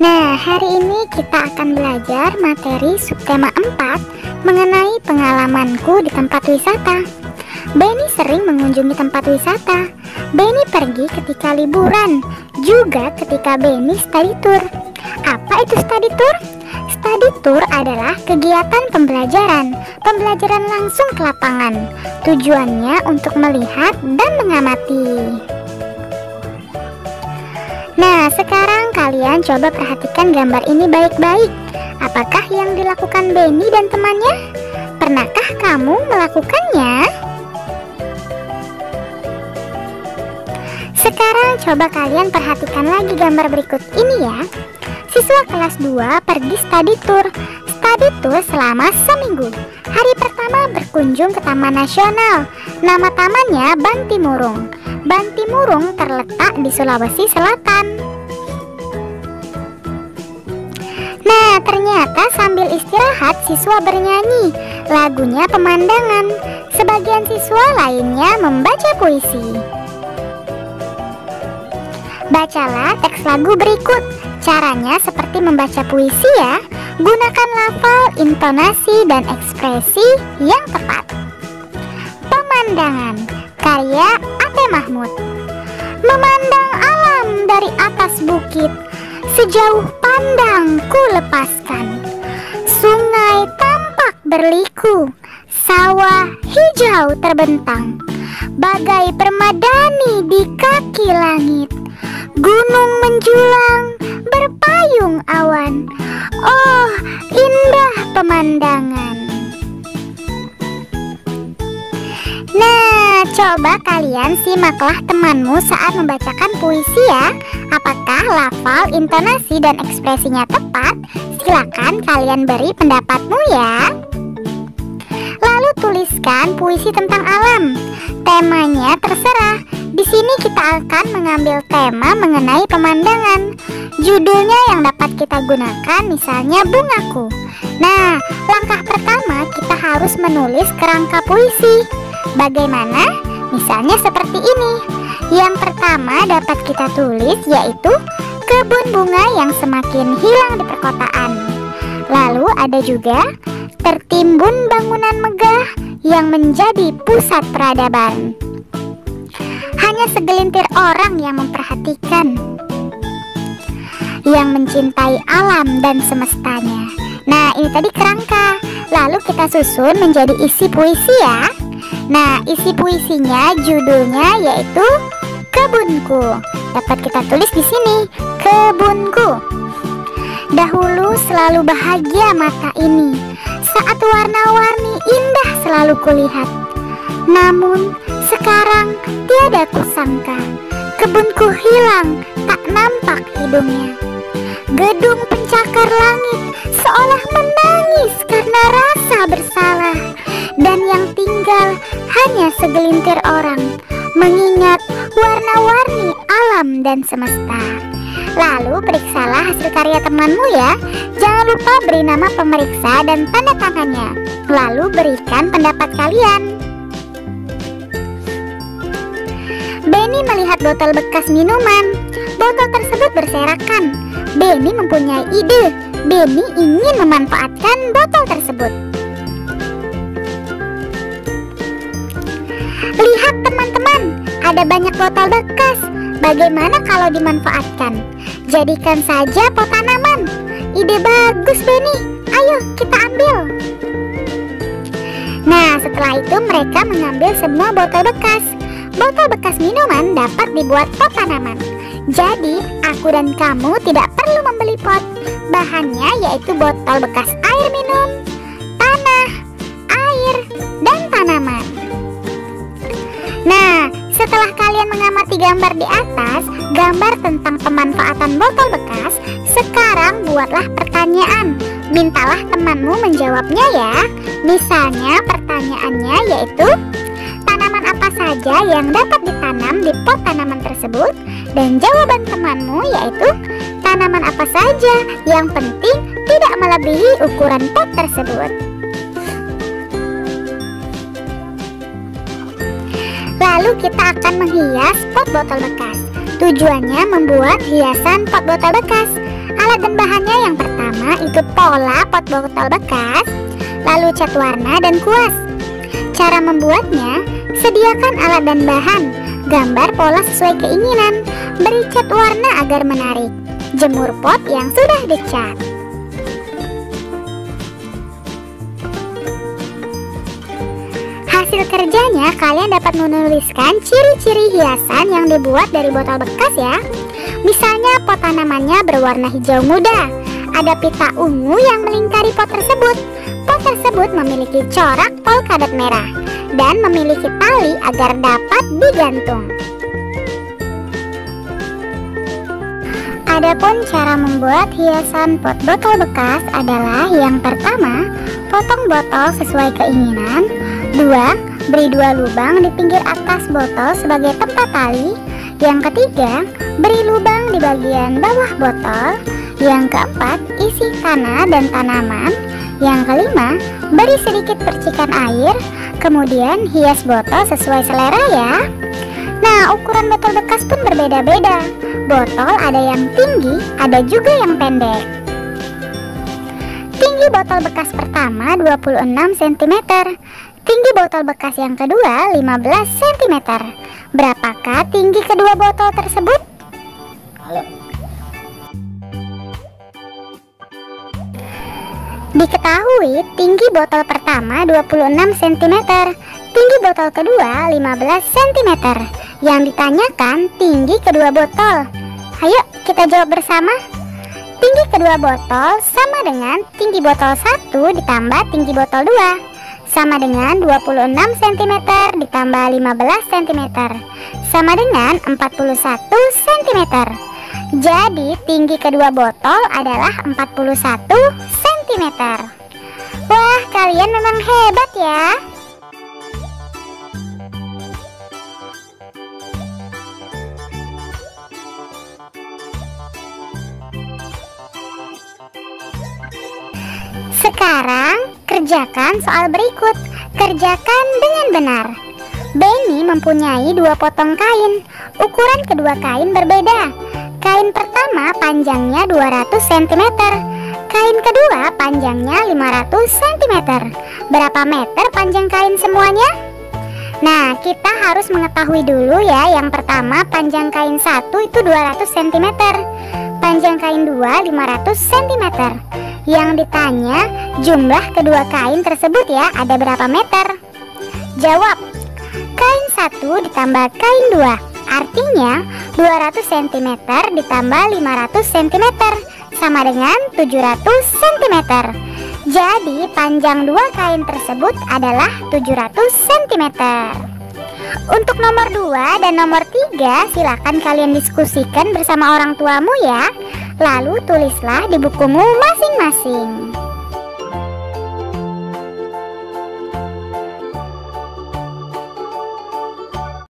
Nah, hari ini kita akan belajar materi subtema 4 mengenai pengalamanku di tempat wisata. Benny sering mengunjungi tempat wisata. Benny pergi ketika liburan, juga ketika Benny study tour. Apa itu study tour? Study tour adalah kegiatan pembelajaran langsung ke lapangan. Tujuannya untuk melihat dan mengamati. Nah, sekarang kalian coba perhatikan gambar ini baik-baik. Apakah yang dilakukan Benny dan temannya? Pernahkah kamu melakukannya? Sekarang coba kalian perhatikan lagi gambar berikut ini ya. Siswa kelas 2 pergi study tour. Study tour selama seminggu. Hari pertama berkunjung ke Taman Nasional. Nama tamannya Bantimurung. Bantimurung terletak di Sulawesi Selatan. Nah, ternyata sambil istirahat siswa bernyanyi. Lagunya Pemandangan. Sebagian siswa lainnya membaca puisi. Bacalah teks lagu berikut. Caranya seperti membaca puisi ya. Gunakan lafal, intonasi, dan ekspresi yang tepat. Pemandangan, karya Ate Mahmud. Memandang alam dari atas bukit, sejauh pandang ku lepaskan. Sungai tampak berliku, sawah hijau terbentang, bagai permadani di kaki langit. Gunung menjulang, berpayung awan. Oh, indah pemandangan. Nah, coba kalian simaklah temanmu saat membacakan puisi ya. Apakah lafal, intonasi, dan ekspresinya tepat? Silakan kalian beri pendapatmu ya. Lalu tuliskan puisi tentang alam. Temanya terserah. Di sini kita akan mengambil tema mengenai pemandangan. Judulnya yang dapat kita gunakan misalnya Bungaku. Nah, langkah pertama kita harus menulis kerangka puisi. Bagaimana? Misalnya seperti ini. Yang pertama dapat kita tulis yaitu kebun bunga yang semakin hilang di perkotaan. Lalu ada juga tertimbun bangunan megah yang menjadi pusat peradaban. Hanya segelintir orang yang memperhatikan, yang mencintai alam dan semestanya. Nah, ini tadi kerangka. Lalu kita susun menjadi isi puisi ya. Nah, isi puisinya judulnya yaitu Kebunku. Dapat kita tulis di sini, Kebunku. Dahulu selalu bahagia mata ini, saat warna-warni indah selalu kulihat. Namun sekarang tiada kusangka, kebunku hilang, tak nampak hidungnya. Gedung pencakar langit seolah menangis karena rasa bersalah. Dan yang tinggal hanya segelintir orang, mengingat warna-warni alam dan semesta. Lalu periksalah hasil karya temanmu ya. Jangan lupa beri nama pemeriksa dan tanda tangannya. Lalu berikan pendapat kalian. Benny melihat botol bekas minuman. Botol tersebut berserakan. Benny mempunyai ide. Benny ingin memanfaatkan botol tersebut. Lihat teman-teman, ada banyak botol bekas. Bagaimana kalau dimanfaatkan? Jadikan saja pot tanaman. Ide bagus Benny. Ayo kita ambil. Nah, setelah itu mereka mengambil semua botol bekas. Botol bekas minuman dapat dibuat pot tanaman. Jadi, aku dan kamu tidak perlu membeli pot. Bahannya yaitu botol bekas air minum, tanah, air, dan tanaman. Nah, setelah kalian mengamati gambar di atas, gambar tentang pemanfaatan botol bekas, sekarang buatlah pertanyaan. Mintalah temanmu menjawabnya ya. Misalnya pertanyaannya yaitu, tanaman apa saja yang dapat ditanam di pot tanaman tersebut? Dan jawaban temanmu yaitu, tanaman apa saja yang penting tidak melebihi ukuran pot tersebut. Lalu kita akan menghias pot botol bekas. Tujuannya membuat hiasan pot botol bekas. Alat dan bahannya yang pertama itu pola pot botol bekas, lalu cat warna dan kuas. Cara membuatnya, sediakan alat dan bahan, gambar pola sesuai keinginan, beri cat warna agar menarik, jemur pot yang sudah dicat. Hasil kerjanya kalian dapat menuliskan ciri-ciri hiasan yang dibuat dari botol bekas ya. Misalnya pot tanamannya berwarna hijau muda, ada pita ungu yang melingkari pot tersebut. Pot tersebut memiliki corak polkadot merah dan memiliki tali agar dapat digantung. Adapun cara membuat hiasan pot botol bekas adalah yang pertama, potong botol sesuai keinginan. 2. Beri 2 lubang di pinggir atas botol sebagai tempat tali. Yang ketiga, beri lubang di bagian bawah botol. Yang keempat, isi tanah dan tanaman. Yang kelima, beri sedikit percikan air. Kemudian hias botol sesuai selera ya. Nah, ukuran botol bekas pun berbeda-beda. Botol ada yang tinggi, ada juga yang pendek. Tinggi botol bekas pertama 26 cm. Tinggi botol bekas yang kedua 15 cm. Berapakah tinggi kedua botol tersebut? Diketahui tinggi botol pertama 26 cm, tinggi botol kedua 15 cm. Yang ditanyakan tinggi kedua botol. Ayo kita jawab bersama. Tinggi kedua botol sama dengan tinggi botol 1 ditambah tinggi botol 2, sama dengan 26 cm ditambah 15 cm, sama dengan 41 cm. Jadi tinggi kedua botol adalah 41 cm. Wah, kalian memang hebat ya. Sekarang kerjakan soal berikut. Kerjakan dengan benar. Benny mempunyai 2 potong kain. Ukuran kedua kain berbeda. Kain pertama panjangnya 200 cm. Kain kedua panjangnya 500 cm. Berapa meter panjang kain semuanya? Nah, kita harus mengetahui dulu ya. Yang pertama, panjang kain 1 itu 200 cm. Panjang kain 2 500 cm. Yang ditanya jumlah kedua kain tersebut ya, ada berapa meter? Jawab, kain 1 ditambah kain 2, artinya 200 cm ditambah 500 cm sama dengan 700 cm. Jadi panjang dua kain tersebut adalah 700 cm. Untuk nomor 2 dan nomor 3 silakan kalian diskusikan bersama orang tuamu ya. Lalu tulislah di bukumu masing-masing.